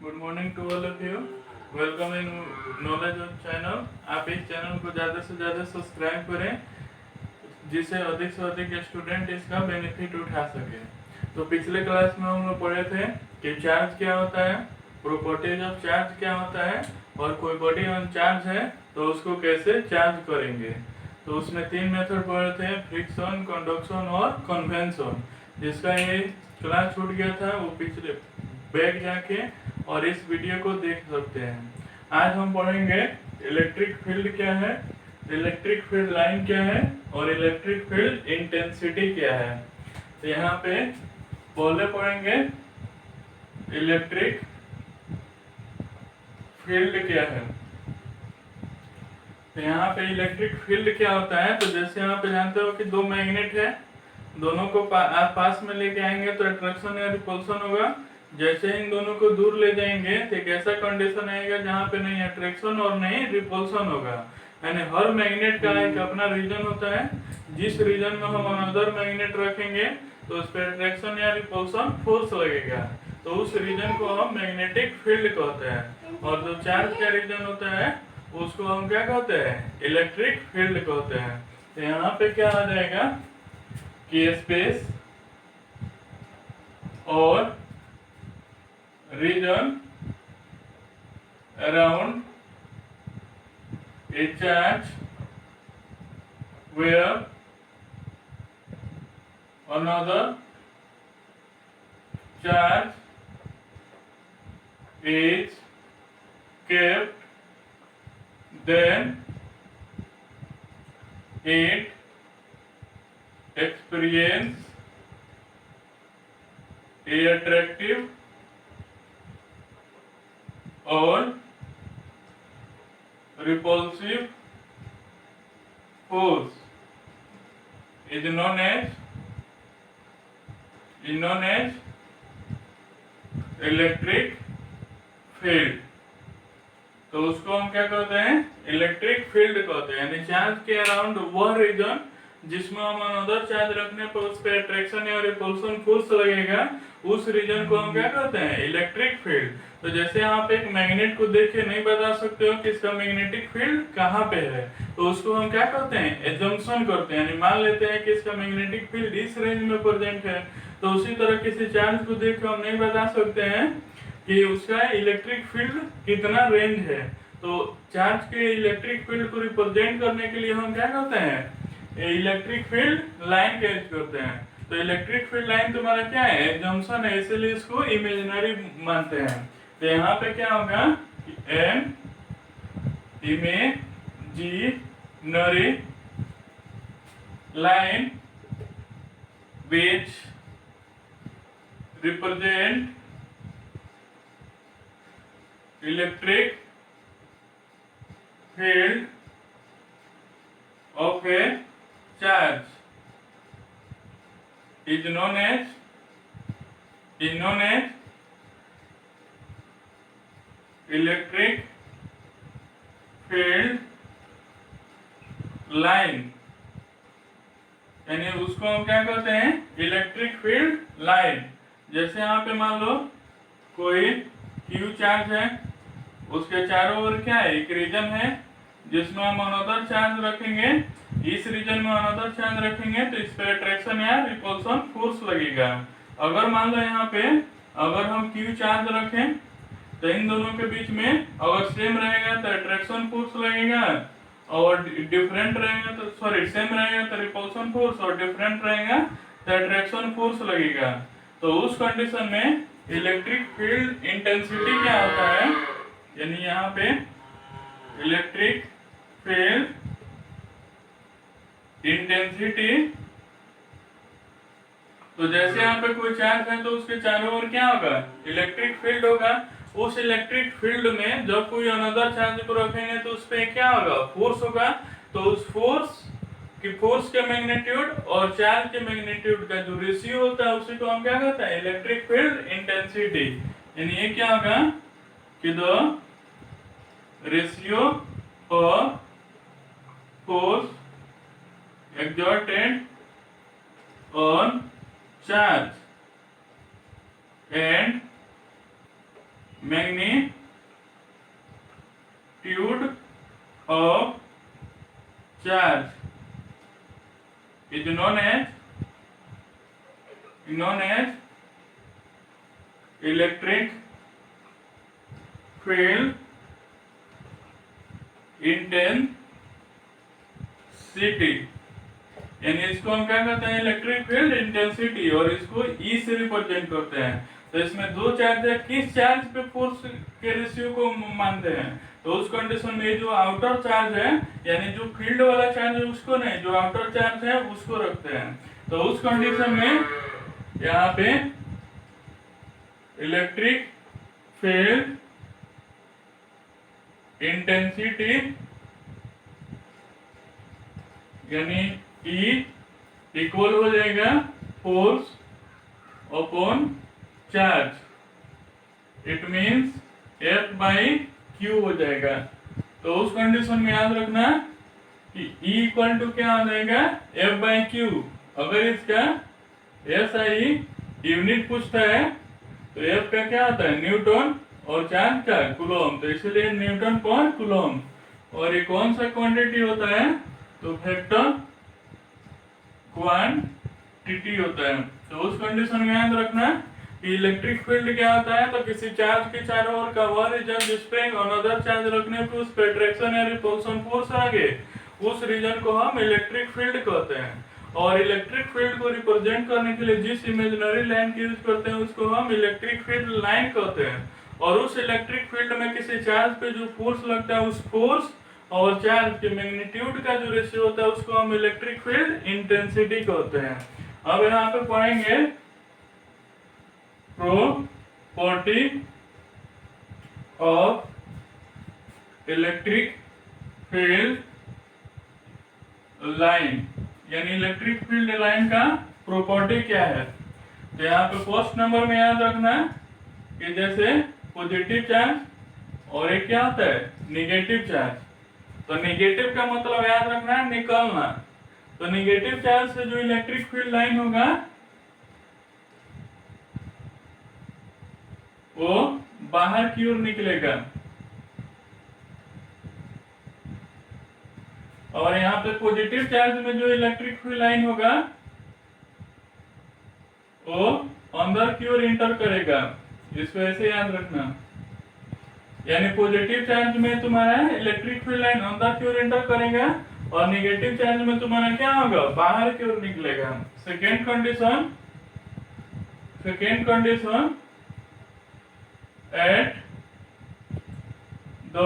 Good morning to all of you. Welcome in knowledge of channel. आप इस channel को ज़्यादा से ज़्यादा सब्सक्राइब करें जिससे अधिक से अधिक स्टूडेंट इसका बेनिफिट उठा सके। तो पिछले क्लास में हम लोग पढ़े थे कि चार्ज क्या होता है, प्रॉपर्टीज ऑफ चार्ज क्या होता है, और कोई बॉडी ऑन चार्ज है तो उसको कैसे चार्ज करेंगे। तो उसमें 3 मेथड पढ़े थे, फ्रिक्शन, कंडक्शन और कन्वेंशन। जिसका ये क्लास छूट गया था वो पिछले बैक जाके और इस वीडियो को देख सकते हैं। आज हम पढ़ेंगे इलेक्ट्रिक फील्ड क्या है, इलेक्ट्रिक फील्ड लाइन क्या है और इलेक्ट्रिक फील्ड इंटेंसिटी क्या है। तो यहाँ पे पहले पढ़ेंगे इलेक्ट्रिक फील्ड क्या है। तो यहाँ पे इलेक्ट्रिक फील्ड क्या होता है, तो जैसे यहाँ पे जानते हो कि दो मैग्नेट है, दोनों को आप पास में लेके आएंगे तो अट्रैक्शन या रिपल्सन होगा। जैसे इन दोनों को दूर ले जाएंगे तो एक ऐसा कंडीशन आएगा जहाँ पे नहीं अट्रैक्शन और नहीं रिपल्सन होगा। यानी हर मैग्नेट का एक अपना रीजन होता है, जिस रीजन में हम अनदर मैग्नेट रखेंगे तो उस पर अट्रैक्शन या रिपल्सन फोर्स लगेगा, तो उस रीजन को हम मैग्नेटिक फील्ड कहते हैं। और जो चार्ज का रीजन होता है उसको हम क्या कहते हैं, इलेक्ट्रिक फील्ड कहते हैं। तो यहाँ पे क्या आ जाएगा कि स्पेस और region around a charge where another charge is kept, then it experience a attractive और repulsive force is known as electric field. तो उसको हम क्या कहते हैं, इलेक्ट्रिक फील्ड कहते हैं। यानी चार्ज के अराउंड वह रीजन जिसमें हम अनदर चार्ज रखने पर उस पर अट्रैक्शन या रिपल्सन फोर्स लगेगा, उस रीजन को हम क्या कहते हैं, इलेक्ट्रिक फील्ड। तो जैसे आप एक मैग्नेट को देख के नहीं बता सकते हो कि इसका मैग्नेटिक फील्ड कहाँ पे है, तो उसको हम क्या करते हैं, एजम्पशन करते हैं। यानी मान लेते हैं कि इसका मैग्नेटिक फील्ड इस रेंज में प्रेजेंट है। तो उसी तरह किसी चार्ज को देख के हम नहीं बता सकते हैं कि उसका इलेक्ट्रिक फील्ड कितना रेंज है। तो चार्ज के इलेक्ट्रिक फील्ड को रिप्रेजेंट करने के लिए हम क्या करते हैं, इलेक्ट्रिक फील्ड लाइन का यूज करते हैं। तो इलेक्ट्रिक फील्ड लाइन तुम्हारा क्या है, एजम्पशन है, इसलिए इसको इमेजिनरी मानते हैं। तो यहाँ पे क्या होगा, an imaginary line which represent electric field of a charge is known as electric field line। यानी उसको हम क्या कहते हैं, इलेक्ट्रिक फील्ड लाइन। जैसे यहाँ पे मान लो कोई क्यू चार्ज है, उसके चारों ओर क्या है, एक रीजन है जिसमें हम अनदर चार्ज रखेंगे, इस रीजन में अनदर चार्ज रखेंगे तो इस पे अट्रैक्शन या रिपल्सन फोर्स लगेगा। अगर मान लो यहाँ पे अगर हम क्यू चार्ज रखें तो इन दोनों के बीच में अगर सेम रहेगा तो अट्रैक्शन फोर्स लगेगा, और डिफरेंट रहेगा तो सॉरी सेम रहेगा तो रिपल्सन फोर्स, और डिफरेंट रहेगा तो अट्रैक्शन फोर्स लगेगा। तो उस कंडीशन में इलेक्ट्रिक फील्ड इंटेंसिटी क्या होता है, यानी यहाँ पे इलेक्ट्रिक फील्ड इंटेंसिटी। तो जैसे यहाँ पे कोई चार्ज है तो उसके चारों ओर क्या होगा, इलेक्ट्रिक फील्ड होगा। उस इलेक्ट्रिक फील्ड में जब कोई अनदर चार्ज को रखेंगे तो उस पे क्या होगा, फोर्स होगा। तो उस फोर्स के मैग्नीट्यूड और चार्ज के मैग्नीट्यूड का जो रेशियो होता है उसी को हम क्या कहते हैं, इलेक्ट्रिक फील्ड इंटेंसिटी। यानी ये क्या होगा कि the ratio of force exerted on charge and magnitude of charge is known as electric field intensity. यानी इसको हम क्या कहते हैं, इलेक्ट्रिक फील्ड इंटेंसिटी, और इसको ई से रिप्रेजेंट करते हैं। तो इसमें दो चार्ज है, किस चार्ज पे फोर्स के रेशियो को मानते हैं, तो उस कंडीशन में जो आउटर चार्ज है, यानी जो फील्ड वाला चार्ज है उसको नहीं, जो आउटर चार्ज है उसको रखते हैं। तो उस कंडीशन में यहाँ पे इलेक्ट्रिक फील्ड इंटेंसिटी यानी E इक्वल हो जाएगा force upon charge, it means F by Q हो जाएगा। तो उस कंडीशन में याद रखना कि E इक्वल टू क्या आ जाएगा, F बाई Q। अगर इसका SI यूनिट पूछता है तो F का क्या आता है, न्यूटन, और चार्ज का कूलम, तो इसलिए न्यूटन पर कूलम। और ये कौन सा क्वांटिटी होता है, तो वेक्टर क्वांटिटी होता है। तो उस कंडीशन में याद रखना कि इलेक्ट्रिक फील्ड क्या होता है, तो किसी चार्ज के चारों ओर का वन रीजन जिस पे अनदर चार्ज रखने पे उस पे अट्रैक्शन या रिपल्शन फोर्स आगे, उस रीजन को हम इलेक्ट्रिक फील्ड कहते हैं। और इलेक्ट्रिक फील्ड को रिप्रेजेंट करने के लिए जिस इमेजिनरी लाइन की यूज करते हैं उसको हम इलेक्ट्रिक फील्ड लाइन कहते हैं। और उस इलेक्ट्रिक फील्ड में किसी चार्ज पे जो फोर्स लगता है उस फोर्स और चार्ज के मैग्नीट्यूड का जो रेशियो होता है उसको हम इलेक्ट्रिक फील्ड इंटेंसिटी कहते हैं। अब यहाँ पे पढ़ेंगे property of electric field line, यानी इलेक्ट्रिक फील्ड लाइन का प्रॉपर्टी क्या है। तो यहाँ पे फर्स्ट नंबर में याद रखना कि जैसे पॉजिटिव चार्ज और एक क्या होता है, निगेटिव चार्ज। तो निगेटिव का मतलब याद रखना है निकलना। तो निगेटिव चार्ज से जो इलेक्ट्रिक फील्ड लाइन होगा वो बाहर की ओर निकलेगा, और यहाँ पे पॉजिटिव चार्ज में जो इलेक्ट्रिक फील्ड लाइन होगा वो अंदर की ओर इंटर करेगा। इसको ऐसे याद रखना, यानी पॉजिटिव चार्ज में तुम्हारा इलेक्ट्रिक फील्ड लाइन अंदर की ओर एंटर करेगा और नेगेटिव चार्ज में तुम्हारा क्या होगा, बाहर की ओर निकलेगा। Second condition at the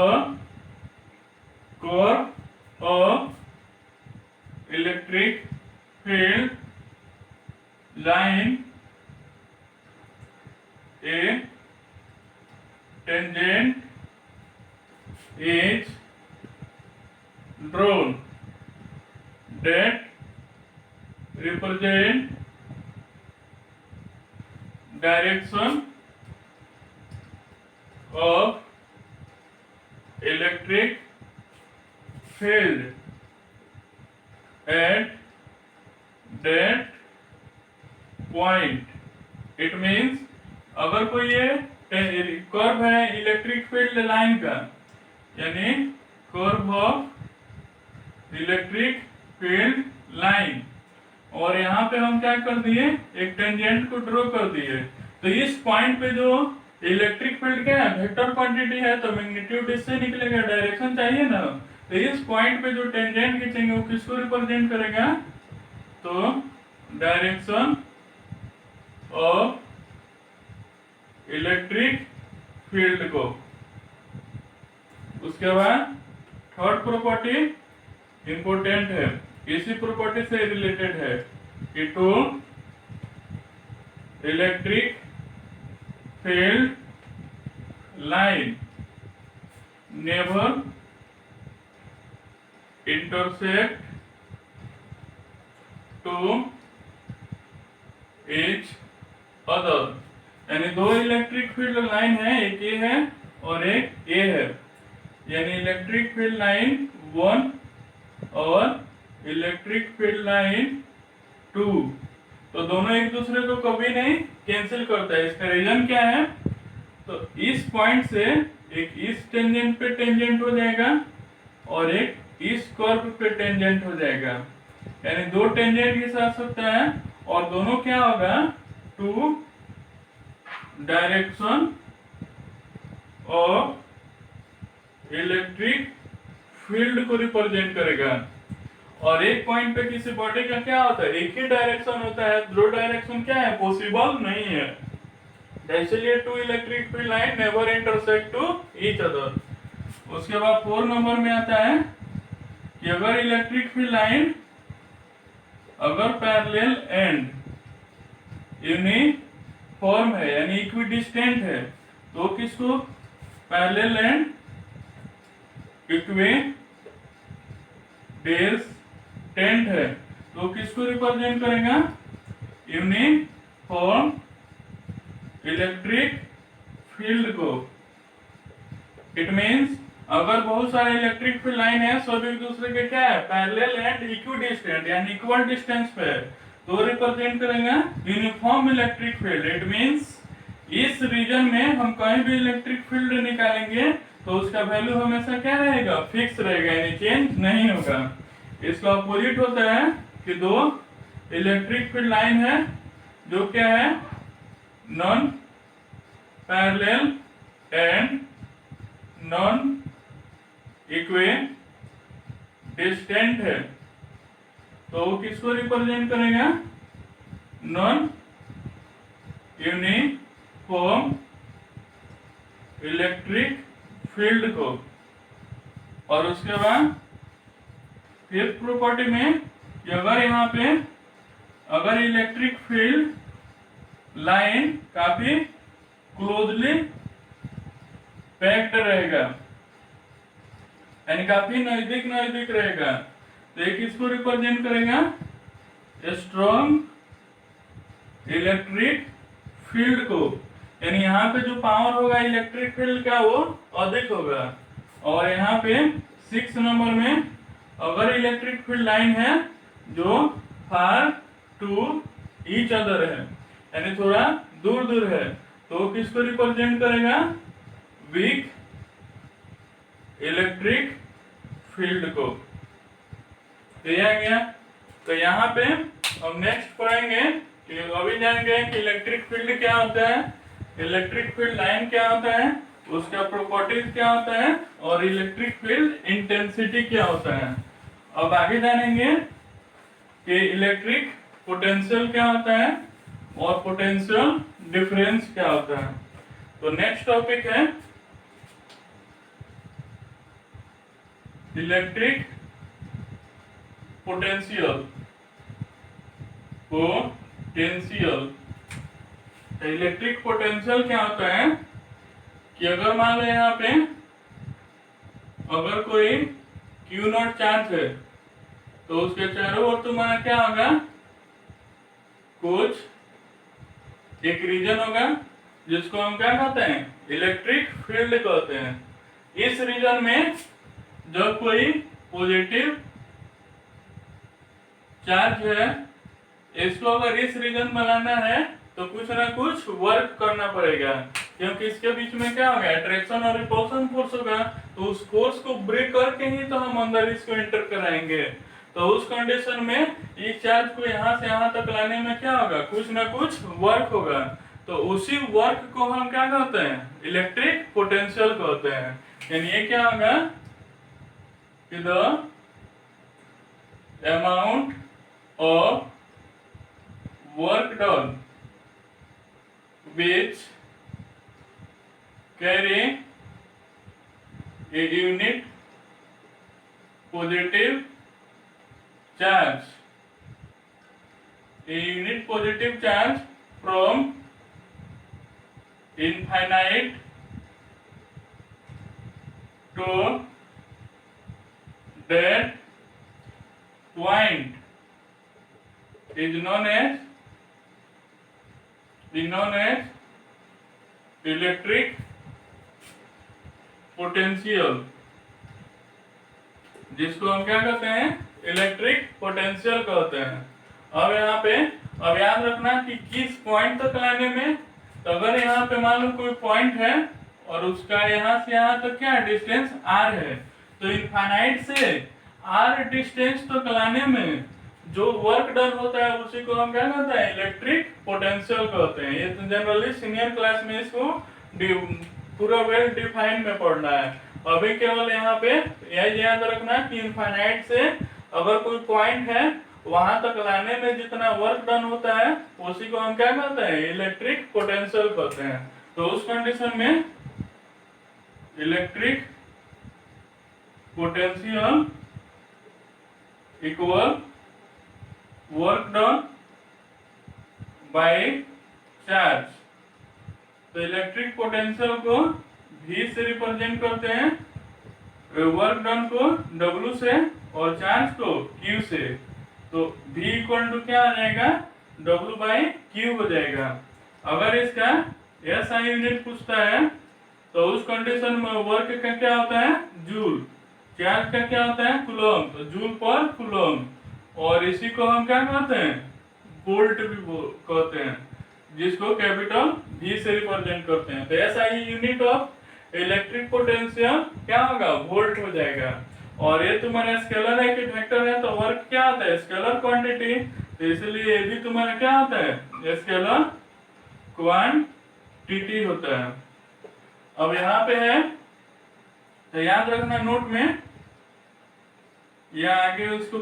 core of electric field line A tangent is drawn that represent direction of electric field at that point। It means अगर कोई ये कर्व है इलेक्ट्रिक फील्ड लाइन का, यानी curve of electric field line, और यहाँ पे हम क्या कर दिए, एक टेंजेंट को ड्रॉ कर दिए। तो इस पॉइंट पे जो इलेक्ट्रिक फील्ड क्या है, वेक्टर क्वांटिटी है, तो मैग्नीट्यूड इससे निकलेगा, डायरेक्शन चाहिए ना। तो इस पॉइंट पे जो टेंजेंट खींचेंगे वो किसको रिप्रेजेंट करेगा, तो डायरेक्शन ऑफ इलेक्ट्रिक फील्ड को। उसके बाद थर्ड प्रॉपर्टी इंपोर्टेंट है, इसी प्रॉपर्टी से रिलेटेड है कि two electric field line never intersect to each other। यानी दो इलेक्ट्रिक फील्ड लाइन है, एक ये है और एक ये है, यानी इलेक्ट्रिक फील्ड लाइन 1 और इलेक्ट्रिक फील्ड लाइन 2, तो दोनों एक दूसरे को कभी नहीं कैंसिल करता है। इसका रीजन क्या है, तो इस पॉइंट से एक इस टेंजेंट पे टेंजेंट हो जाएगा और एक इस कर्व पे टेंजेंट हो जाएगा, यानी दो टेंजेंट के साथ सकता है और दोनों क्या होगा, two direction of electric field को रिप्रेजेंट करेगा। और एक पॉइंट पे किसी बॉडी का क्या होता है, एक ही डायरेक्शन होता है, दो डायरेक्शन क्या है, पॉसिबल नहीं है। इसलिए two electric field line never intersect to each other. उसके बाद 4 नंबर में आता है कि अगर इलेक्ट्रिक फील्ड लाइन अगर पैरेलल एंड यूनिफॉर्म है यानी इक्विडिस्टेंट है तो किसको, पैरेलल एंड इक्विडिस्टेंट है तो किसको रिप्रेजेंट करेगा, यूनिफॉर्म इलेक्ट्रिक फील्ड को। इट मींस अगर बहुत सारे इलेक्ट्रिक फील्ड लाइन है सब एक दूसरे के क्या है, पैरेलल एंड इक्विडिस्टेंट यानी इक्वल डिस्टेंस पे है तो रिप्रेजेंट करेगा uniform electric field. It means इस रीजन में हम कहीं भी इलेक्ट्रिक फील्ड निकालेंगे तो उसका वैल्यू हमेशा क्या रहेगा, फिक्स रहेगा यानी चेंज नहीं होगा। इसका अपोजिट होता है कि दो इलेक्ट्रिक फील्ड लाइन है जो क्या है, non parallel and non equidistant है तो वो किसको रिप्रेजेंट करेगा, नॉन यूनिफॉर्म इलेक्ट्रिक फील्ड को। और उसके बाद फिफ्थ प्रॉपर्टी में कि अगर यहाँ पे अगर इलेक्ट्रिक फील्ड लाइन काफी क्लोजली पैक्ड रहेगा यानी काफी नजदीक नजदीक रहेगा तो ये किसको रिप्रेजेंट करेगा, स्ट्रॉन्ग इलेक्ट्रिक फील्ड को। यानी यहाँ पे जो पावर होगा इलेक्ट्रिक फील्ड का वो अधिक होगा। और यहाँ पे 6 नंबर में अगर इलेक्ट्रिक फील्ड लाइन है जो फार टू ईच अदर है यानी थोड़ा दूर दूर है तो किसको रिप्रेजेंट करेगा, वीक इलेक्ट्रिक फील्ड को। दिया गया। तो यहाँ पे हम नेक्स्ट पढ़ेंगे कि अभी जान गए कि इलेक्ट्रिक फील्ड क्या होता है, इलेक्ट्रिक फील्ड लाइन क्या होता है, उसका प्रॉपर्टीज क्या होता है और इलेक्ट्रिक फील्ड इंटेंसिटी क्या होता है। अब आगे जानेंगे कि इलेक्ट्रिक पोटेंशियल क्या होता है और पोटेंशियल डिफरेंस क्या होता है। तो नेक्स्ट टॉपिक है इलेक्ट्रिक पोटेंशियल। इलेक्ट्रिक पोटेंशियल क्या होता है कि अगर मान लो यहाँ पे अगर कोई Q नॉट चार्ज है तो उसके चारों ओर तुम्हारा क्या होगा, कुछ एक रीजन होगा जिसको हम क्या कहते हैं, इलेक्ट्रिक फील्ड कहते हैं। इस रीजन में जब कोई पॉजिटिव चार्ज है इसको अगर इस रीजन में लाना है तो कुछ ना कुछ वर्क करना पड़ेगा क्योंकि इसके बीच में क्या होगा, अट्रैक्शन और रिपल्शन फोर्स होगा। तो उस फोर्स को ब्रेक करके ही तो हम अंदर इसको एंटर कराएंगे। तो उस कंडीशन में इस चार्ज को यहाँ से यहाँ तक लाने में क्या होगा, कुछ ना कुछ वर्क होगा। तो उसी वर्क को हम क्या कहते हैं, इलेक्ट्रिक पोटेंशियल कहते हैं। यानी ये क्या होगा कि the amount of work done which carry a unit positive charge, from infinite to that point is known as electric potential, जिसको हम क्या कहते हैं, इलेक्ट्रिक पोटेंशियल कहते हैं। अब यहाँ पे अब याद रखना कि किस पॉइंट तक लाने में, तो अगर यहाँ पे मान लो कोई पॉइंट है और उसका यहाँ से यहाँ तो क्या डिस्टेंस r है। तो इनफाइनाइट से r डिस्टेंस तक लाने में जो वर्क डन होता है उसी को हम क्या कहते हैं, इलेक्ट्रिक पोटेंशियल कहते हैं। ये तो जनरली सीनियर क्लास में इसको पूरा वेल डिफाइन में पढ़ना है। अभी केवल यहाँ पे यह याद रखना कि इनफाइनाइट से अगर कोई पॉइंट है वहां तक लाने में जितना वर्क डन होता है उसी को हम क्या कहते हैं, इलेक्ट्रिक पोटेंशियल कहते हैं। तो उस कंडीशन में electric potential equal work done by charge. तो इलेक्ट्रिक पोटेंशियल को V से रिप्रेजेंट करते हैं, वर्क डन को W से और चार्ज को Q से। तो V इक्वल टू क्या आ जाएगा, W बाई Q हो जाएगा। अगर इसका SI यूनिट पूछता है तो उस कंडीशन में वर्क का क्या होता है, जूल, चार्ज का क्या होता है, कूलम, तो जूल पर कूलम, और इसी को हम क्या कहते हैं, वोल्ट भी कहते हैं, जिसको कैपिटल V से रिप्रेजेंट करते हैं। तो SI unit of electric potential क्या होगा, वोल्ट हो जाएगा। और ये तुम्हारा स्केलर है कि वेक्टर है, तो वर्क क्या होता है, स्केलर क्वांटिटी, तो इसलिए ये भी तुम्हारा क्या होता है, स्केलर क्वांटिटी होता है। अब यहाँ पे है तो याद रखना नोट में, या आगे उसको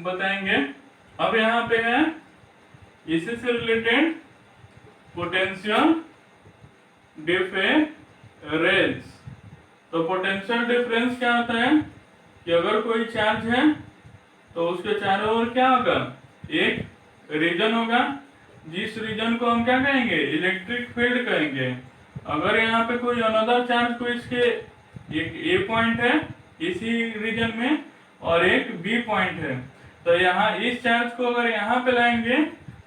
बताएंगे। अब यहाँ पे है इसी से रिलेटेड पोटेंशियल डिफरेंस। तो पोटेंशियल डिफरेंस क्या होता है कि अगर कोई चार्ज है तो उसके चारों ओर क्या होगा, एक रीजन होगा, जिस रीजन को हम क्या कहेंगे, इलेक्ट्रिक फील्ड कहेंगे। अगर यहाँ पे कोई अनदर चार्ज को इसके एक ए पॉइंट है इसी रीजन में और एक बी पॉइंट है, तो यहाँ इस चार्ज को अगर यहाँ पे लाएंगे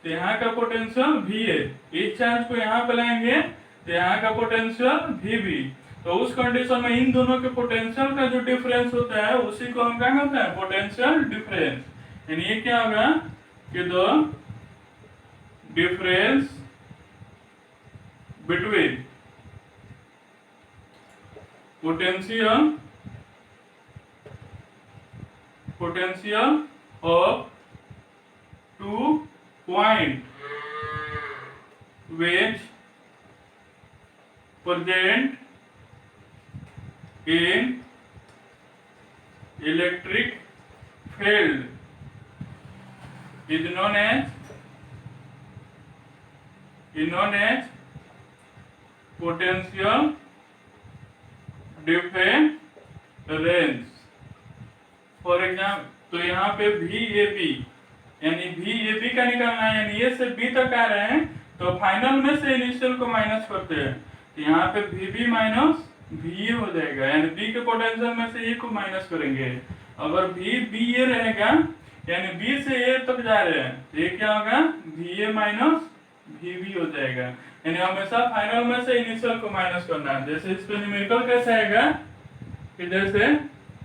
तो यहाँ का पोटेंशियल V है, इस चार्ज को यहाँ पे लाएंगे तो यहाँ का पोटेंशियल VB। तो उस कंडीशन में इन दोनों के पोटेंशियल का जो डिफरेंस होता है उसी को हम क्या कहते हैं, पोटेंशियल डिफरेंस। यानी ये क्या होगा कि the difference between potential of two point which present in electric field is known as potential difference. For example, तो यहाँ पे VAB यानी VAB का निकालना है, यानी ए से बी तक आ रहे हैं तो फाइनल में से इनिशियल को माइनस करते हैं, तो यहाँ पे VB माइनस VA हो जाएगा, यानी B के पोटेंशियल में से ए को माइनस करेंगे। अगर VBA रहेगा यानी B से A तक जा रहे हैं तो ये क्या होगा, VA माइनस VB हो जाएगा। यानी हमेशा फाइनल में से इनिशियल को माइनस करना है। जैसे इस पे न्यूमेरिकल कैसे आएगा कि जैसे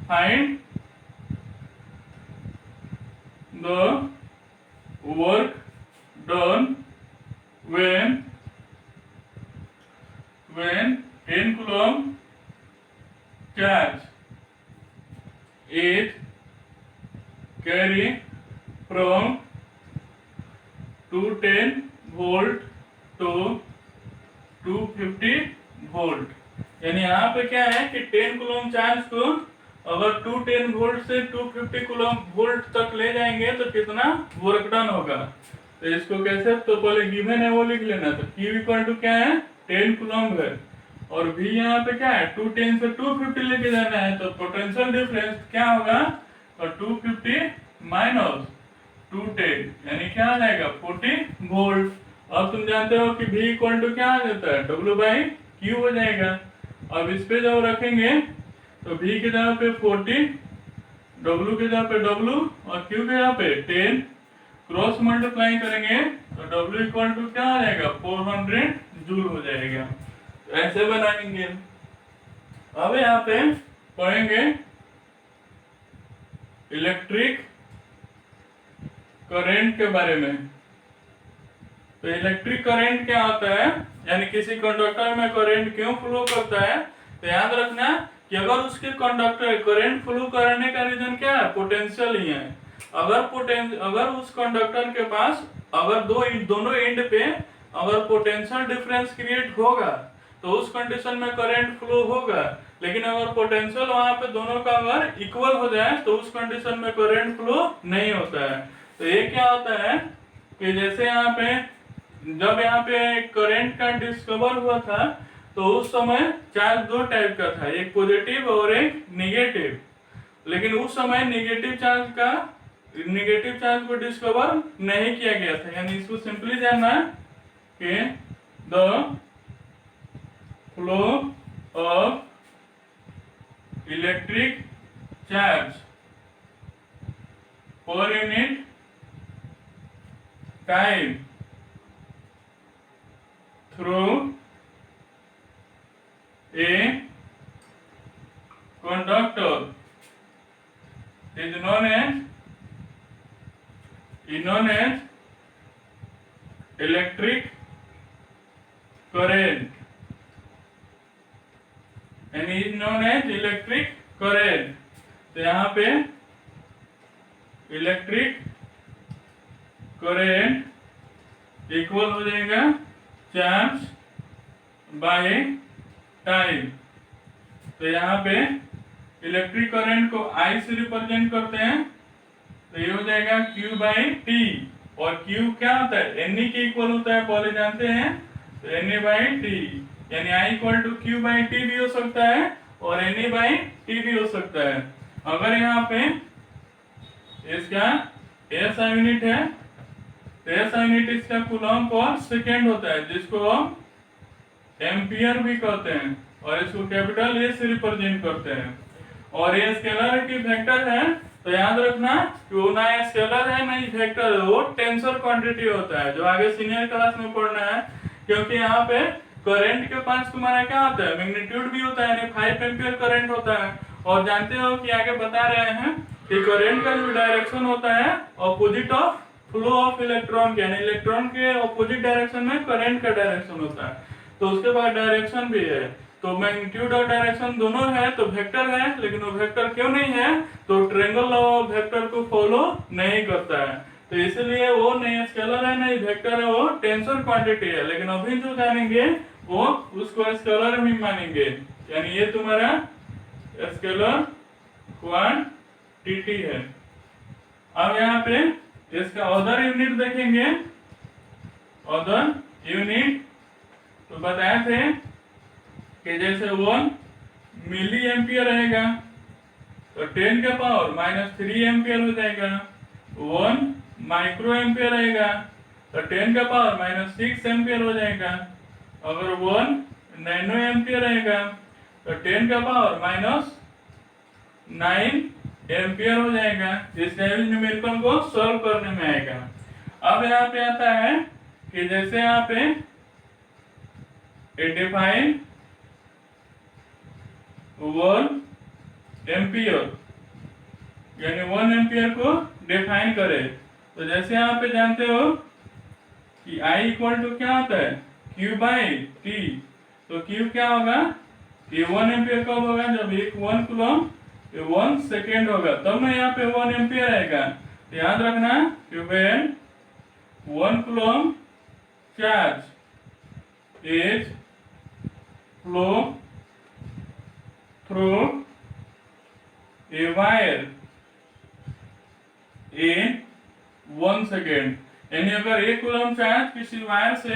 find the work done when 10 coulomb charge is carry from 210 volt to 250 volt. यानी यहाँ पे क्या है कि 10 कूलम चार्ज को अगर 210 वोल्ट से 250 कूलम वोल्ट तक ले जाएंगे तो कितना वर्क डन होगा। तो इसको कैसे, तो पहले गिवन है वो लिख लेना। तो Q इक्वल टू क्या है, 10 कूलम है, और V यहाँ पे क्या है, 210 से 250 लेके जाना है, तो पोटेंशियल डिफरेंस क्या होगा, तो 250 माइनस 210 यानी क्या आ जाएगा, 40 वोल्ट। अब तुम जानते हो कि V इक्वल टू क्या आ जाता है, W बाई Q हो जाएगा। अब इस पे जब रखेंगे तो V की जगह पे 40, W की जगह पे W और Q की जगह पे 10, क्रॉस मल्टीप्लाई करेंगे तो W इक्वल टू क्या आ जाएगा, 400 जूल हो जाएगा। तो ऐसे बनाएंगे। अब यहाँ पे पढ़ेंगे इलेक्ट्रिक करंट के बारे में। तो इलेक्ट्रिक करंट क्या होता है, यानी किसी कंडक्टर में करंट क्यों फ्लो करता है, तो याद रखना कि अगर उसके कंडक्टर करंट फ्लो करने का रीजन क्या है, पोटेंशियल ही है। अगर उस कंडक्टर के पास अगर दोनों एंड पे अगर पोटेंशियल डिफरेंस क्रिएट होगा तो उस कंडीशन में करंट फ्लो होगा। लेकिन अगर पोटेंशियल वहां पे दोनों का अगर इक्वल हो जाए तो उस कंडीशन में करंट फ्लो नहीं होता है। तो ये क्या होता है कि जैसे जब यहाँ पे करंट का डिस्कवर हुआ था तो उस समय चार्ज दो टाइप का था, एक पॉजिटिव और एक निगेटिव। लेकिन उस समय निगेटिव चार्ज को डिस्कवर नहीं किया गया था। यानी इसको सिंपली जानना कि the flow of electric charge per unit time through a conductor is known as electric current and is known as electric current। तो यहाँ पे इलेक्ट्रिक करंट इक्वल हो जाएगा चार्ज बाय टाइम। तो यहाँ पे इलेक्ट्रिक करंट को I से रिप्रेजेंट करते हैं, तो ये हो जाएगा Q बाई टी। और Q क्या होता है, Ne के इक्वल होता है, पहले जानते हैं। तो Na बाई टी, यानी I equal to Q by t भी हो सकता है और Na बाई टी भी हो सकता है। अगर यहाँ पे इसका SI यूनिट है तो SI यूनिट इसका कूलम पर सेकेंड होता है, जिसको हम एम्पियर भी कहते हैं और इसको कैपिटल A से रिप्रेजेंट करते हैं। और ये स्केलरिटी वेक्टर है, तो याद रखना कि वो ना स्केलर है ना ही वेक्टर है, वो टेंसर क्वांटिटी होता है, जो आगे सीनियर क्लास में पढ़ना है। क्योंकि यहाँ पे करंट के पास तुम्हारा क्या होता है, मैग्नीट्यूड भी होता है, यानी 5 एम्पियर करंट होता है। और जानते हो कि आगे बता रहे हैं कि करंट का जो डायरेक्शन होता है opposite of flow of electron के, यानी इलेक्ट्रॉन के ऑपोजिट डायरेक्शन में करंट का डायरेक्शन होता है। तो उसके बाद डायरेक्शन भी है, तो मैग्नीट्यूड और डायरेक्शन दोनों है तो वेक्टर है। लेकिन वो वेक्टर क्यों नहीं है, तो ट्रायंगल लॉ ऑफ वेक्टर को फॉलो नहीं करता है, तो इसलिए वो नहीं स्केलर है नहीं वेक्टर है, वो टेंसर क्वांटिटी है। लेकिन अभी जो जानेंगे वो उसको स्केलर भी मानेंगे, यानी ये तुम्हारा स्केलर क्वांटिटी है। अब यहाँ पे इसका अदर यूनिट देखेंगे। अदर यूनिट तो बताए थे कि जैसे 1 मिली एम्पियर रहेगा तो 10 का पावर -3 एम्पियर हो जाएगा। 1 माइक्रो एम्पियर रहेगा तो 10 का पावर -6 एम्पियर हो जाएगा। अगर 1 नैनो एम्पियर रहेगा तो 10 का पावर -9 एम्पियर हो जाएगा। इस न्यूमेरिकल को सॉल्व करने में आएगा। अब यहाँ पे आता है कि जैसे यहाँ पे डिफाइन 1 एम्पियर, यानी 1 एम्पियर को डिफाइन करें। तो जैसे यहाँ पे जानते हो कि I इक्वल टू क्या होता है, Q बाई टी। तो Q क्या होगा कि 1 एम्पियर कब होगा, जब 1 कूलम 1 सेकेंड होगा, तब ना यहाँ पे 1 एम्पियर आएगा। तो याद रखना कि when 1 coulomb charge is flow through a wire in 1 second, यानी अगर 1 कूलम चार्ज किसी वायर से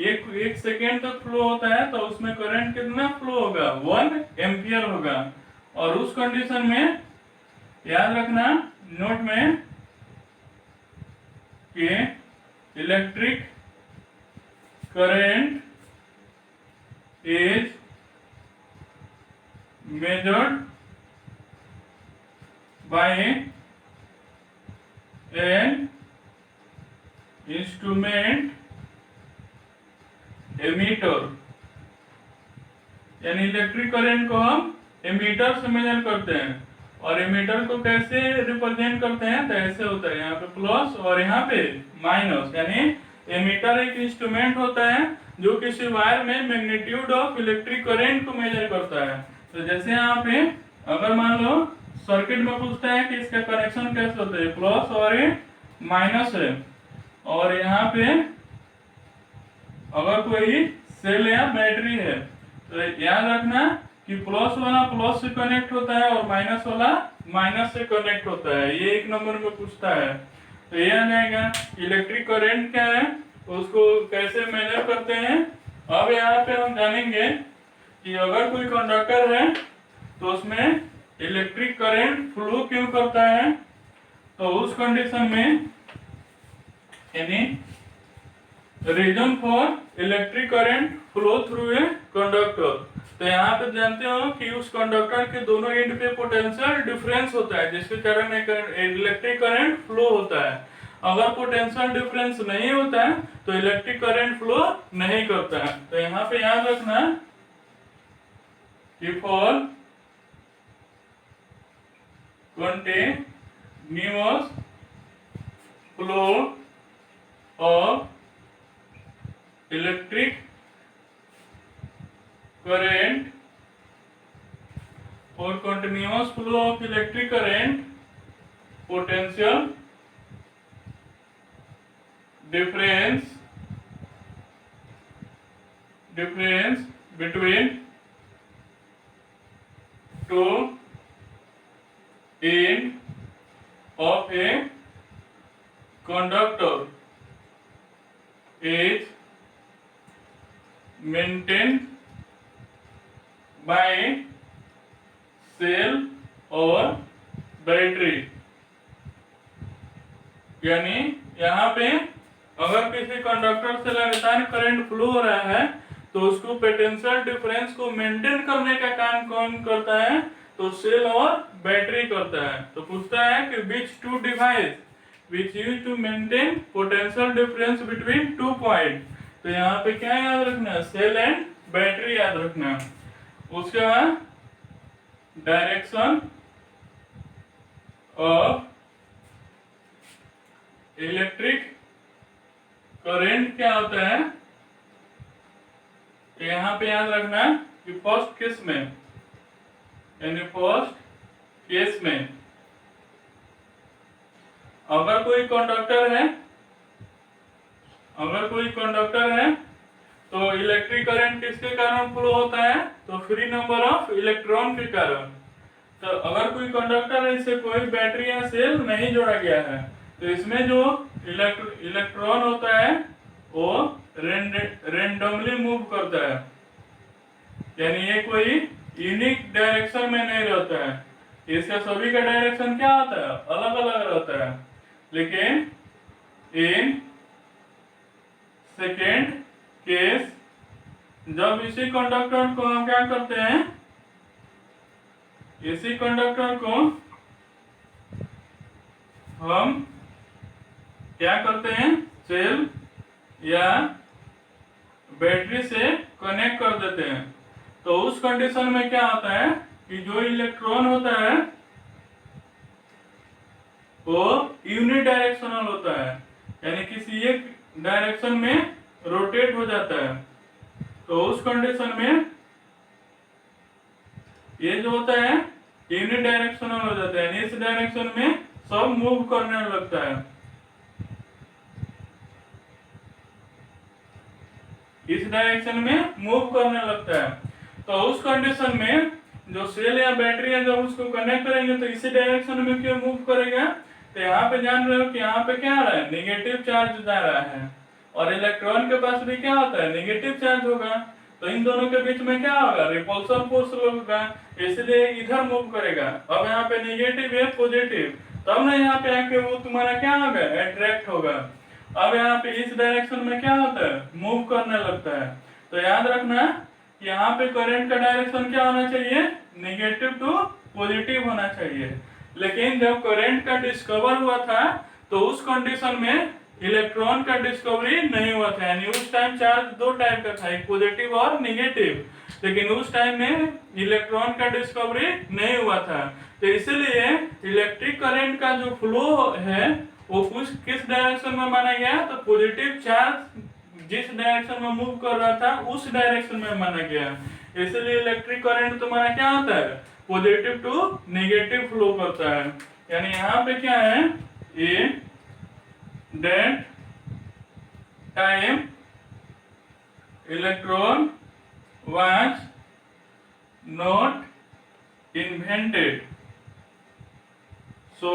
एक सेकेंड तक फ्लो होता है तो उसमें करंट कितना फ्लो होगा, 1 एम्पियर होगा। और उस कंडीशन में याद रखना नोट में कि electric current is measured by an instrument ammeter, यानी इलेक्ट्रिक करंट को हम एमीटर से मेजर करते हैं। और एमीटर को कैसे रिप्रेजेंट करते हैं, तो ऐसे होता है, यहाँ पे प्लस और यहाँ पे माइनस, यानी एमीटर एक इंस्ट्रूमेंट होता है जो किसी वायर में मैग्नीट्यूड ऑफ इलेक्ट्रिक करंट को मेजर करता है। तो जैसे यहाँ पे अगर मान लो सर्किट में पूछता है कि इसका कनेक्शन कैसे होता है, प्लस और ये माइनस है, और यहाँ पे अगर कोई सेल या बैटरी है तो याद रखना कि प्लस वाला प्लस से कनेक्ट होता है और माइनस वाला माइनस से कनेक्ट होता है। ये एक नंबर में पूछता है। तो ये आ जाएगा इलेक्ट्रिक करंट क्या है, उसको कैसे मेजर करते हैं। अब यहाँ पे हम जानेंगे कि अगर कोई कंडक्टर है तो उसमें इलेक्ट्रिक करंट फ्लो क्यों करता है। तो उस कंडीशन में यानी reason for electric current flow through a conductor. तो यहाँ पे जानते हो कि उस कंडक्टर के दोनों एंड पे पोटेंशियल डिफरेंस होता है, जिसके कारण इलेक्ट्रिक करंट फ्लो होता है। अगर पोटेंशियल डिफरेंस नहीं होता है तो इलेक्ट्रिक करंट फ्लो नहीं करता है। तो यहाँ पे याद रखना कि for continuous flow of electric current, for continuous flow of electric current, potential difference between two end of a conductor is maintained by cell और बैटरी। यानी यहाँ पे अगर किसी कंडक्टर से लगातार करंट फ्लो हो रहा है तो उसको पोटेंशियल डिफरेंस को मेंटेन करने का काम कौन करता है, तो सेल और बैटरी करता है। तो पूछता है कि which two device which used to maintain potential difference between two point। तो यहाँ पे क्या याद रखना, सेल एंड बैटरी याद रखना। उसके बाद डायरेक्शन ऑफ इलेक्ट्रिक करंट क्या होता है, तो यहाँ पे याद रखना कि फर्स्ट केस में यानी फर्स्ट केस में अगर कोई कंडक्टर है तो इलेक्ट्रिक करंट किसके कारण फ्लो होता है, तो फ्री नंबर ऑफ इलेक्ट्रॉन के कारण। तो अगर कोई कंडक्टर है इसे कोई बैटरी या सेल नहीं जोड़ा गया है तो इसमें जो इलेक्ट्रॉन होता है वो रेंडमली मूव करता है, यानी ये कोई यूनिक डायरेक्शन में नहीं रहता है। इसका सभी का डायरेक्शन क्या होता है, अलग अलग रहता है। लेकिन इन सेकेंड केस जब इसी कंडक्टर को हम क्या करते हैं, इसी कंडक्टर को हम क्या करते हैं, सेल या बैटरी से कनेक्ट कर देते हैं। तो उस कंडीशन में क्या होता है कि जो इलेक्ट्रॉन होता है वो यूनिडायरेक्शनल होता है, यानी किसी एक डायरेक्शन में रोटेट हो जाता है। तो उस कंडीशन में ये जो होता है यूनिडायरेक्शनल हो जाता है, यानी इस डायरेक्शन में सब मूव करने लगता है, इस डायरेक्शन में मूव करने लगता है। तो उस कंडीशन में जो सेल या बैटरी है जब उसको कनेक्ट करेंगे तो इसी डायरेक्शन में क्यों मूव करेगा, तो यहाँ पे जान रहे हो कि यहाँ पे क्या आ रहा है, नेगेटिव चार्ज जा रहा है, और इलेक्ट्रॉन के पास भी क्या होता है, नेगेटिव चार्ज होगा। तो इन दोनों के बीच में क्या होगा, रिपल्सन फोर्स होगा, इसलिए इधर मूव करेगा। अब यहाँ पे नेगेटिव है पॉजिटिव, तब ना यहाँ पे आके वो तुम्हारा क्या होगा, अट्रैक्ट होगा। अब यहाँ पे इस डायरेक्शन में क्या होता है, मूव करने लगता है। तो याद रखना कि यहाँ पे करंट का डायरेक्शन क्या होना चाहिए, नेगेटिव टू पॉजिटिव होना चाहिए। लेकिन जब करंट का डिस्कवर हुआ था तो उस कंडीशन में इलेक्ट्रॉन का डिस्कवरी नहीं हुआ था, यानी उस टाइम चार्ज दो टाइप का था, एक पॉजिटिव और नेगेटिव। लेकिन उस टाइम में इलेक्ट्रॉन का डिस्कवरी नहीं हुआ था। तो इसलिए इलेक्ट्रिक करंट का जो फ्लो है वो किस डायरेक्शन में माना गया, तो पॉजिटिव चार्ज जिस डायरेक्शन में मूव कर रहा था उस डायरेक्शन में माना गया, इसलिए इलेक्ट्रिक करंट तुम्हारा क्या होता है, पॉजिटिव टू नेगेटिव फ्लो करता है। यानी यहाँ पे क्या है, at that time electron was not invented, so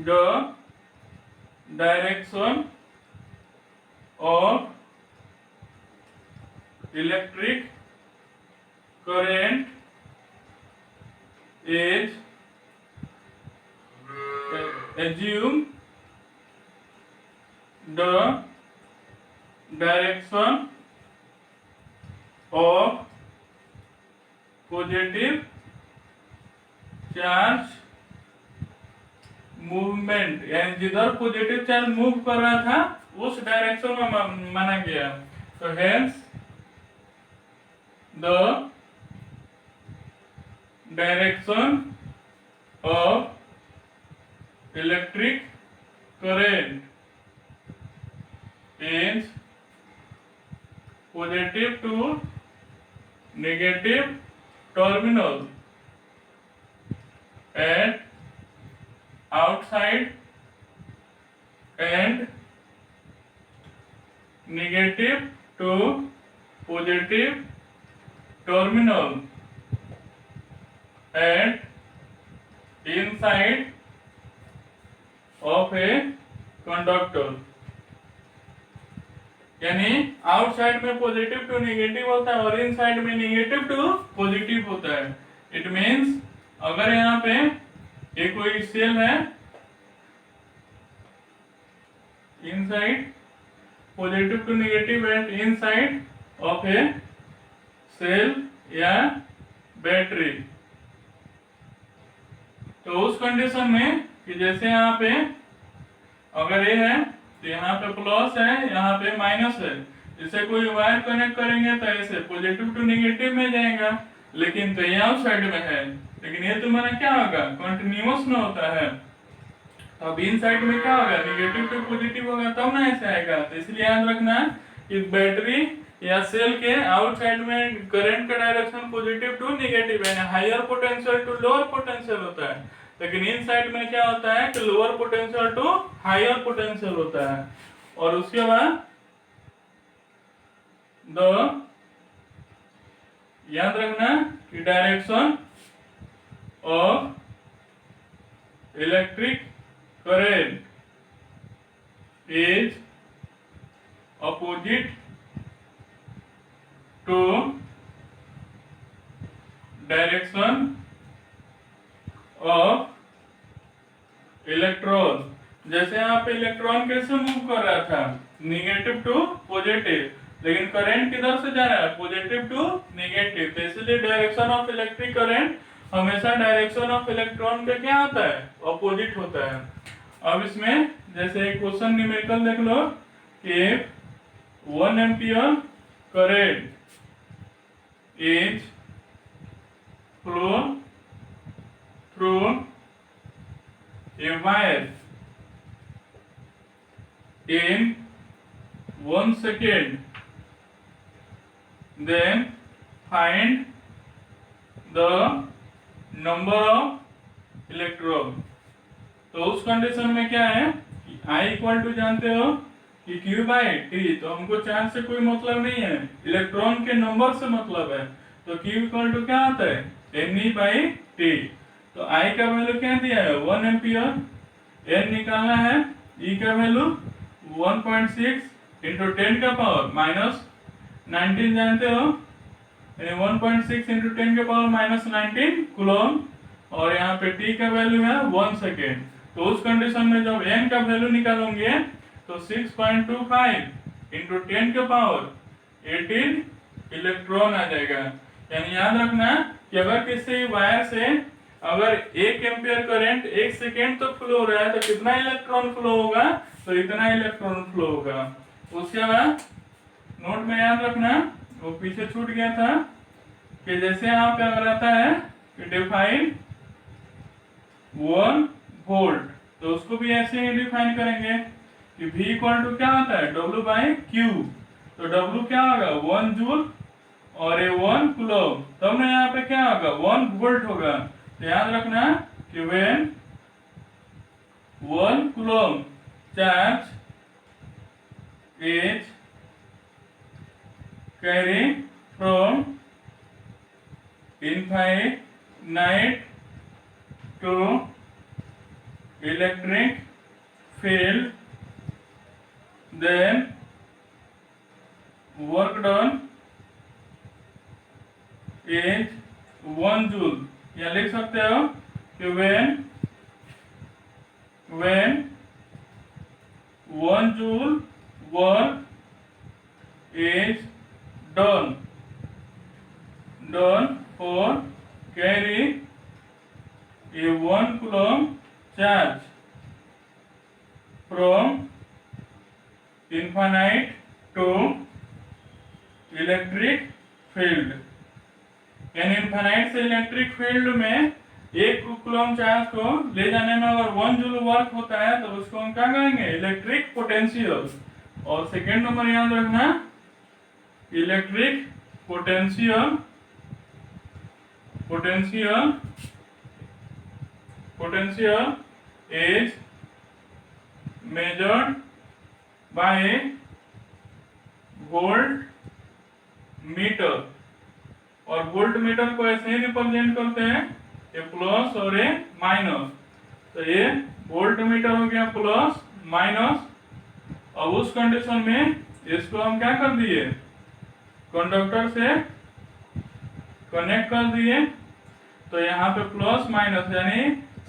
the direction of electric current is assume the direction of positive charge movement, यानी जिधर पॉजिटिव चार्ज मूव कर रहा था उस डायरेक्शन में माना गया। तो hence the direction of electric current is positive to negative terminal at outside and negative to positive terminal at inside of a conductor। यानी आउटसाइड में पॉजिटिव टू नेगेटिव होता है और इनसाइड में नेगेटिव टू पॉजिटिव होता है। It means अगर यहाँ पे ये कोई सेल है, inside positive to negative at inside of a cell या बैटरी, तो उस कंडीशन में कि जैसे यहाँ पे अगर ये है तो यहाँ पे प्लस है, यहाँ पे माइनस है, इसे कोई वायर कनेक्ट करेंगे तो ऐसे पॉजिटिव टू नेगेटिव में जाएगा, लेकिन तो ये आउटसाइड में है, लेकिन ये तुम्हारा क्या होगा, कंटिन्यूअस में होता है। अब इन साइड में क्या होगा, नेगेटिव टू पॉजिटिव होगा तब ना ऐसे आएगा। तो इसलिए याद रखना कि बैटरी या सेल के आउटसाइड में करंट का डायरेक्शन पॉजिटिव टू नेगेटिव है, higher potential to lower potential होता है, लेकिन इन साइड में क्या होता है कि lower potential to higher potential होता है। और उसके बाद द याद रखना कि direction of electric current is opposite to direction of electron. जैसे यहाँ पे इलेक्ट्रॉन कैसे मूव कर रहा था, निगेटिव टू पॉजिटिव, लेकिन करंट किधर से जा रहा है, पॉजिटिव टू नेगेटिव, तो इसलिए डायरेक्शन ऑफ इलेक्ट्रिक करंट हमेशा डायरेक्शन ऑफ इलेक्ट्रॉन का क्या होता है, अपोजिट होता है। अब इसमें जैसे एक क्वेश्चन न्यूमेरिकल देख लो कि 1 ampere current is flow through a wire in 1 second, then find the number of electron। तो उस कंडीशन में क्या है कि I इक्वल टू जानते हो कि Q बाई टी, तो हमको चार्ज से कोई मतलब नहीं है, इलेक्ट्रॉन के नंबर से मतलब है। तो Q इक्वल टू क्या आता है, Ne बाई टी। तो I का वैल्यू क्या दिया है 1 एम्पियर, N निकालना है, E का वैल्यू 1.6 इंटू 10 का पावर माइनस 19 जानते हो, 1.6 इंटू 10 के पावर माइनस 19 कूलम, और यहाँ पे T का वैल्यू है 1 सेकेंड। तो उस कंडीशन में जब N का वैल्यू निकालोगे तो 6.25 इंटू 10 के पावर 18 इलेक्ट्रॉन आ जाएगा। यानी याद रखना कि अगर किसी वायर से अगर 1 एम्पियर करंट 1 सेकेंड तक फ्लो हो रहा है तो कितना इलेक्ट्रॉन फ्लो होगा, तो इतना इलेक्ट्रॉन फ्लो होगा। उसके बाद नोट में याद रखना, वो पीछे छूट गया था कि जैसे यहाँ पे अगर आता है कि डिफाइन 1 वोल्ट, तो उसको भी ऐसे ही डिफाइन करेंगे कि V इक्वल टू क्या होता है W बाई Q। तो W क्या होगा 1 जूल और ये 1 कूलम, तब ना यहाँ पे क्या होगा 1 वोल्ट होगा। तो याद रखना कि when 1 coulomb charge is carried from infinite to electric field, then work done is 1 joule। या लिख सकते हो कि when 1 joule work is done for carry a 1 coulomb charge from infinite to electric field। यानी इनफाइनाइट से electric field में एक coulomb charge को ले जाने में अगर 1 जूल वर्क होता है तो उसको हम क्या कहेंगे इलेक्ट्रिक पोटेंशियल। और सेकेंड नंबर याद रखना electric potential is measured by volt meter. और वोल्ट मीटर को ऐसे ही रिप्रेजेंट करते हैं ये प्लस और ये माइनस। तो ये वोल्ट मीटर हो गया प्लस माइनस। अब उस कंडीशन में इसको हम क्या कर दिए कंडक्टर से कनेक्ट कर दिए। तो यहाँ पे प्लस माइनस यानी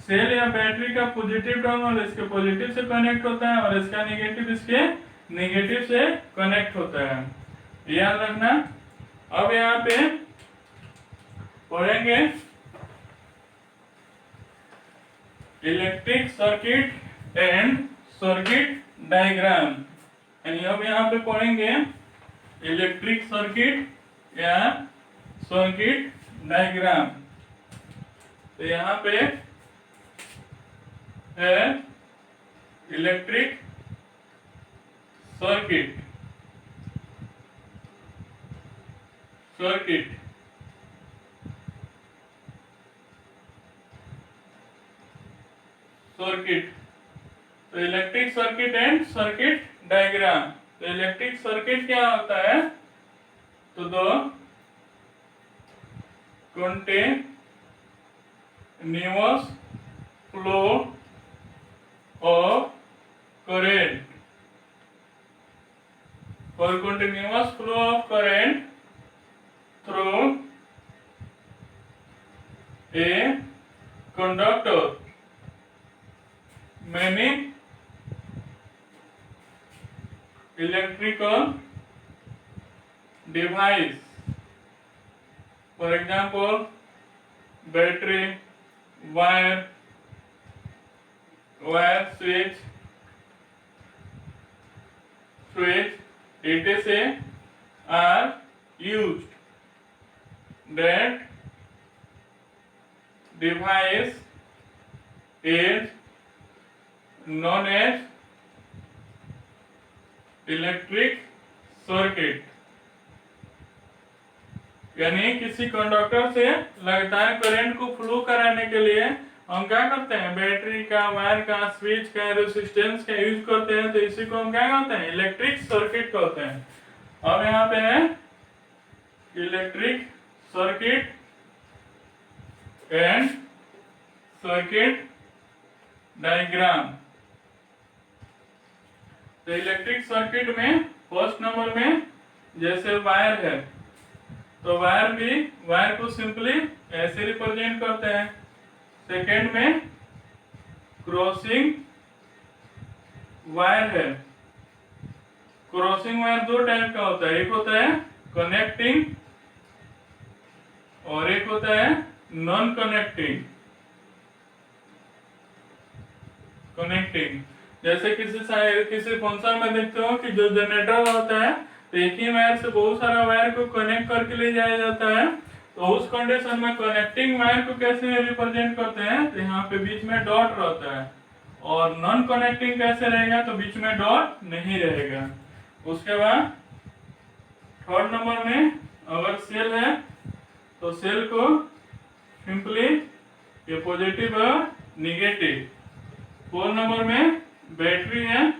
सेल या बैटरी का पॉजिटिव टर्मिनल इसके पॉजिटिव से कनेक्ट होता है और इसका नेगेटिव इसके नेगेटिव से कनेक्ट होता है, याद रखना। अब यहाँ पे पढ़ेंगे electric circuit and circuit diagram. यानी अब यहाँ पे पढ़ेंगे इलेक्ट्रिक सर्किट या सर्किट डायग्राम। तो यहाँ पे है इलेक्ट्रिक सर्किट सर्किट तो electric circuit and circuit diagram. तो इलेक्ट्रिक सर्किट क्या होता है तो दो continuous flow of current for continuous flow of current through a conductor many electrical device, for example battery, wire switch etc are used। that device is known as electric circuit. यानी किसी conductor से लगातार current को flow कराने के लिए हम क्या करते हैं बैटरी का, वायर का, स्विच का, रेजिस्टेंस का यूज करते हैं। तो इसी को हम क्या कहते हैं इलेक्ट्रिक सर्किट कहते हैं। अब यहाँ पे है electric circuit and circuit diagram. तो इलेक्ट्रिक सर्किट में फर्स्ट नंबर में जैसे वायर है तो वायर को सिंपली ऐसे रिप्रेजेंट करते हैं। सेकेंड में क्रॉसिंग वायर है। क्रॉसिंग वायर दो टाइप का होता है, एक होता है कनेक्टिंग और एक होता है नॉन कनेक्टिंग। जैसे किसी फंक्शन में देखते हो कि जो जनरेटर होता है तो एक ही वायर से बहुत सारा वायर को कनेक्ट करके ले जाया जाता है। तो उस कंडीशन में कनेक्टिंग वायर को कैसे रिप्रेजेंट करते हैं तो यहाँ पे बीच में डॉट रहता है और नॉन कनेक्टिंग कैसे रहेगा, तो बीच में डॉट नहीं रहेगा। उसके बाद थर्ड नंबर में अगर सेल है तो सेल को सिंपली ये पॉजिटिव और निगेटिव। फोर्थ नंबर में बैटरी है,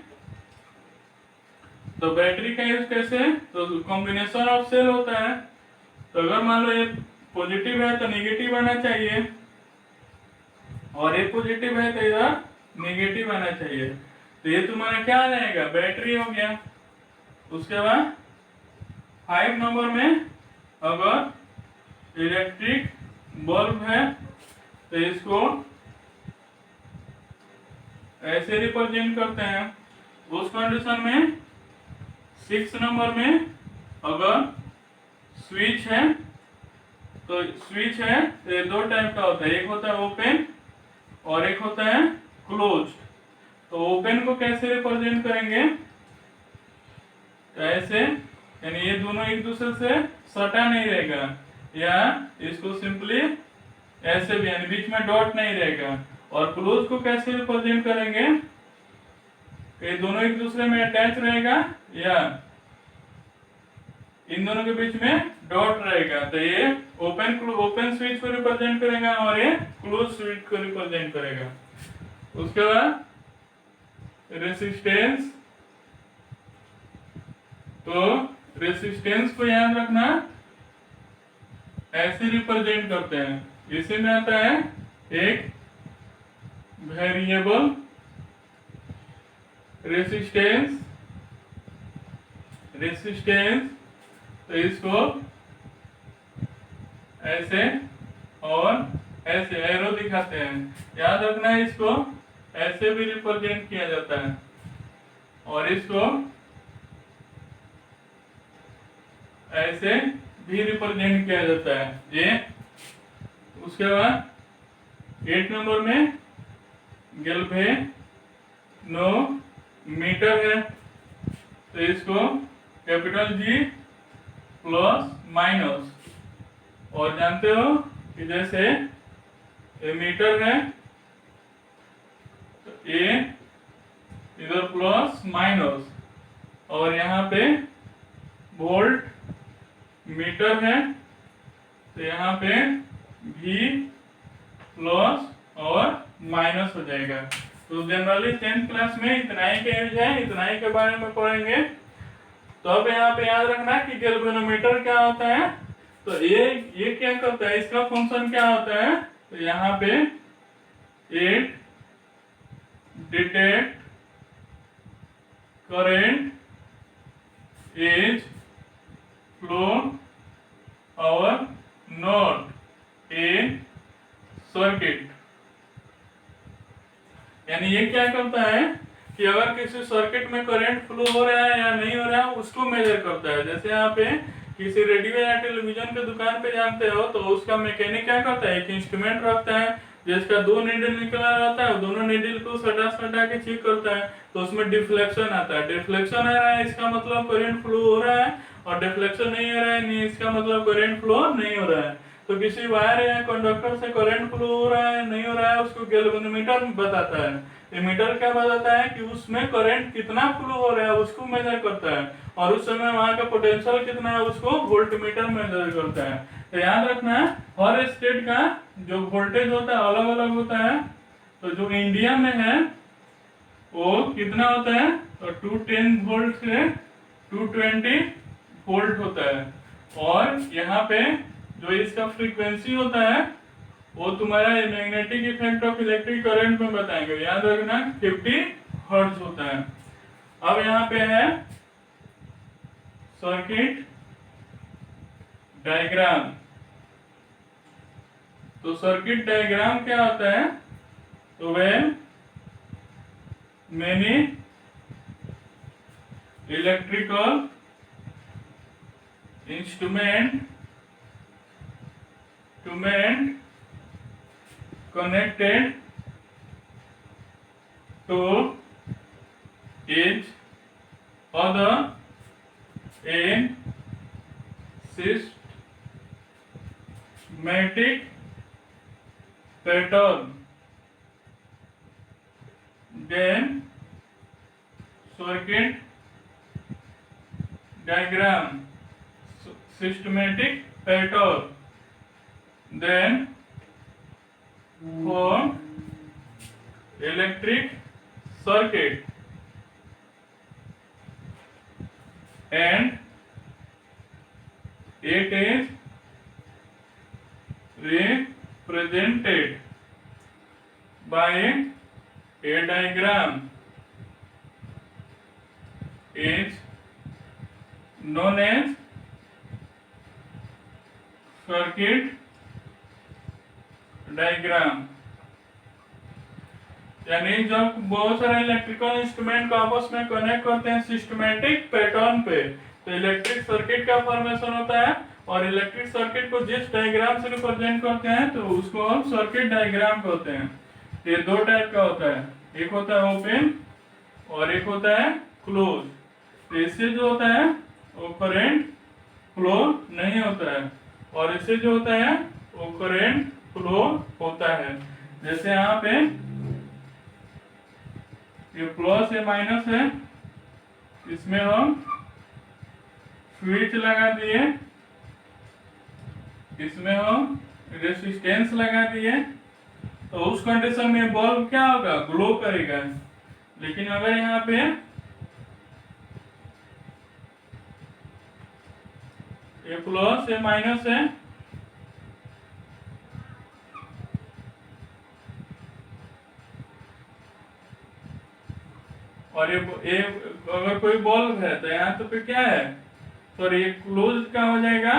तो बैटरी का यूज कैसे, तो कॉम्बिनेशन ऑफ सेल होता है। तो अगर मान लो ये पॉजिटिव है तो निगेटिव आना चाहिए, और ये पॉजिटिव है तो इधर निगेटिव आना चाहिए। तो ये तुम्हारा क्या आ जाएगा, बैटरी हो गया। उसके बाद 5 नंबर में अगर इलेक्ट्रिक बल्ब है तो इसको ऐसे रिप्रेजेंट करते हैं। उस कंडीशन में 6 नंबर में अगर स्विच है, तो स्विच है तो ये दो टाइप का होता है, एक होता है ओपन और एक होता है क्लोज। तो ओपन को कैसे रिप्रेजेंट करेंगे, तो ऐसे, यानी ये दोनों एक दूसरे से सटा नहीं रहेगा, या इसको सिंपली ऐसे भी, यानी बीच में डॉट नहीं रहेगा। और क्लोज को कैसे रिप्रेजेंट करेंगे, ये दोनों एक दूसरे में अटैच रहेगा या इन दोनों के बीच में डॉट रहेगा। तो ये ओपन स्विच को रिप्रेजेंट करेगा और ये क्लोज स्विच को रिप्रेजेंट करेगा। उसके बाद रेसिस्टेंस, तो रेसिस्टेंस को याद रखना ऐसे रिप्रेजेंट करते हैं। इसी में आता है एक वेरिएबल रेसिस्टेंस, तो इसको ऐसे और ऐसे एरो दिखाते हैं, याद रखना है। इसको ऐसे भी रिप्रेजेंट किया जाता है और इसको ऐसे भी रिप्रेजेंट किया जाता है ये। उसके बाद 8 नंबर में गैल्वेनोमीटर है, तो इसको कैपिटल G प्लस माइनस, और जानते हो कि जैसे ये मीटर है तो ये इधर प्लस माइनस, और यहाँ पे वोल्ट मीटर है तो यहाँ पे V प्लस और माइनस हो जाएगा। तो जनरली 10th क्लास में इतना ही का यूज है, इतना ही के बारे में पढ़ेंगे। तो अब यहाँ पे याद रखना कि गैल्वेनोमीटर क्या होता है। तो ये क्या करता है, इसका फंक्शन क्या होता है, तो यहाँ पे it detect current is flow और नॉट इन सर्किट। यानी ये क्या करता है कि अगर किसी सर्किट में करंट फ्लो हो रहा है या नहीं हो रहा है उसको मेजर करता है। जैसे यहाँ पे किसी रेडियो या टेलीविजन के दुकान पे जानते हो तो उसका मैकेनिक क्या करता है, एक इंस्ट्रूमेंट रखता है जिसका 2 नीडल निकला रहता है, दोनों नीडल को सटा के चेक करता है, तो उसमें डिफ्लेक्शन आता है। डिफ्लेक्शन आ रहा है इसका मतलब करंट फ्लो हो रहा है, और डिफ्लेक्शन नहीं आ रहा है नहीं इसका मतलब करंट फ्लो नहीं हो रहा है। तो किसी वायर या कंडक्टर से करंट फ्लो हो रहा है नहीं हो रहा है उसको गैल्वेनोमीटर बताता है। ये मीटर क्या बताता है कि उसमें करंट कितना फ्लो हो रहा है उसको मेजर करता है, और उस समय वहां का पोटेंशियल कितना है उसको वोल्टमीटर मेजर करता है। तो याद रखना है हर स्टेट का जो वोल्टेज होता है अलग अलग होता है। तो जो इंडिया में है वो कितना होता है, तो 210 वोल्ट से 220 वोल्ट होता है, और यहाँ पे जो इसका फ्रीक्वेंसी होता है वो तुम्हारा magnetic effect of electric current में बताएंगे, याद रखना 50 हर्ट्ज होता है। अब यहाँ पे है सर्किट डायग्राम। तो सर्किट डायग्राम क्या होता है, तो वह many electrical instrument connected to each other in systematic pattern then circuit diagram, systematic pattern, then form electric circuit, and it is represented by a diagram is known as circuit diagram। यानी जब बहुत सारे electrical instrument को आपस में connect करते हैं systematic pattern पे, तो इलेक्ट्रिक सर्किट का फॉर्मेशन होता है, और इलेक्ट्रिक सर्किट को जिस डायग्राम से रिप्रेजेंट करते हैं तो उसको हम सर्किट डायग्राम कहते हैं। ये दो टाइप का होता है, एक होता है ओपन और एक होता है क्लोज। तो इससे जो होता है वो करंट फ्लो नहीं होता है, और इससे जो होता है वो करंट फ्लो होता है। जैसे यहाँ पे ये प्लस या माइनस है, इसमें हम स्विच लगा दिए, इसमें हम रेसिस्टेंस लगा दिए, तो उस कंडीशन में बल्ब क्या होगा, ग्लो करेगा। लेकिन अगर यहाँ पे ये प्लस या माइनस है, और ये अगर कोई बल्ब है तो यहाँ तो पे क्या है, सॉरी ये क्लोज का हो जाएगा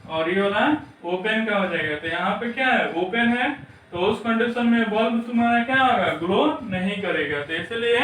और ये वाला ओपन का हो जाएगा। तो यहाँ पे क्या है, ओपन है, तो उस कंडीशन में बल्ब तुम्हारा क्या होगा, ग्लो नहीं करेगा। तो इसलिए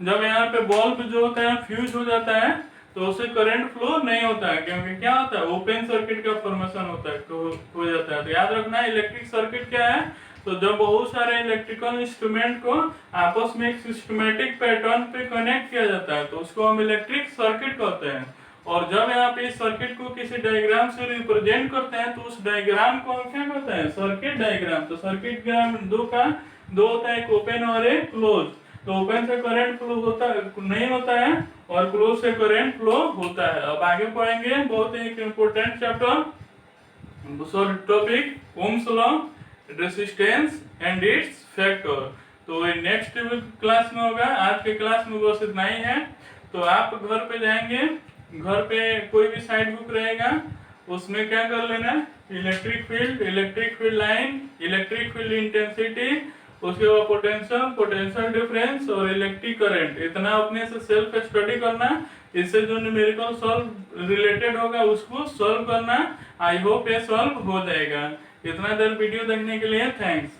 जब यहाँ पे बल्ब जो होता है फ्यूज हो जाता है तो उससे करंट फ्लो नहीं होता है, क्योंकि क्या होता है, ओपन सर्किट का फॉर्मेशन होता है, तो हो जाता है। तो याद रखना इलेक्ट्रिक सर्किट क्या है, तो जब बहुत सारे इलेक्ट्रिकल इंस्ट्रूमेंट को आपस में एक सिस्टमैटिक पैटर्न पे कनेक्ट किया जाता है तो उसको हम इलेक्ट्रिक सर्किट कहते हैं। और जब यहाँ पे इस सर्किट को किसी डायग्राम से रिप्रेजेंट करते हैं तो उस डायग्राम को हम क्या कहते हैं, सर्किट डायग्राम। तो सर्किट डायग्राम दो होता है, एक ओपन और एक क्लोज। तो ओपन से करंट फ्लो नहीं होता है और क्लोज से करंट फ्लो होता है। अब आगे पढ़ेंगे बहुत ही important chapter topic, Ohm's law, resistance and its factor. तो नेक्स्ट क्लास में होगा, आज के क्लास में बस इतना ही है। तो आप घर पे जाएंगे, घर पे कोई भी साइड बुक रहेगा उसमें क्या कर लेना, electric field line, electric field intensity, उसके बाद पोटेंशियल डिफरेंस और इलेक्ट्रिक करंट, इतना अपने से सेल्फ स्टडी करना। इससे जो न्यूमेरिकल सॉल्व रिलेटेड होगा उसको सॉल्व करना। आई होप ये सॉल्व हो जाएगा। इतना देर वीडियो देखने के लिए थैंक्स।